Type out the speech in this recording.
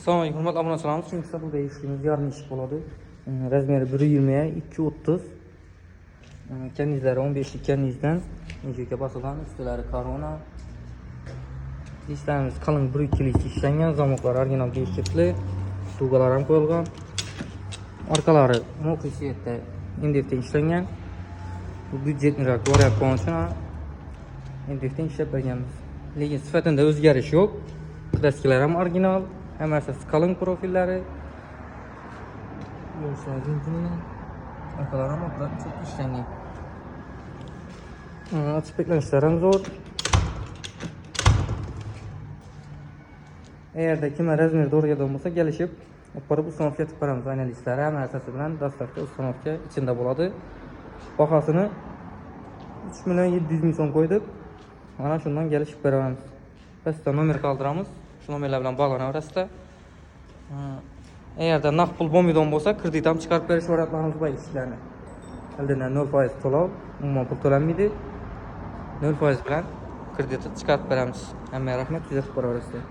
Assalomu hurmatli obunachilarimiz, chunki bu deyishimiz yarım ish bo'ladi. Razmeri 1.20 2.30. Kanizlari 15 kanizdan nechaga bosilgan, ustilari korona. Listamiz qalin 1-2 ishlangan, zamoqlar original beshikli, tugalar ham qo'yilgan. Orqalari moqisiyatda MDFda ishlangan. Bu byudjetniroq variant bo'lsa MDFda ishlab berganmiz. Lekin sifatida o'zgarish yo'q. Kraskalar ham original, hammasi qalin profillari. Yo'lsizlik mumkin. Orqalar ham çok ishlangan. Aspektlanishlari ham zo'r. Eğer kimlar razmerda o'rgangan bo'lsa, kelishib, olib uстановka qilib beramiz. Analistlari ham asasi bilan dastlabki uстановka ichida bo'ladi. Bahosini 3.700.000 so'm qo'ydik. Mana shundan kelishib beramiz. Biz de nomer qoldiramiz. Shu nomerlar bilan bog'lanaverasizlar. Eğer de naqd pul bo'lmaydigan bo'lsa, kredit ham chiqarib berish variantlarimiz bor ishlarni. Aldidan 0% to'lov, umuman pul to'lanmaydi. 0% bilan kreditni chiqarib beramiz. Hamma rahmat, kuzatib boraverasizlar.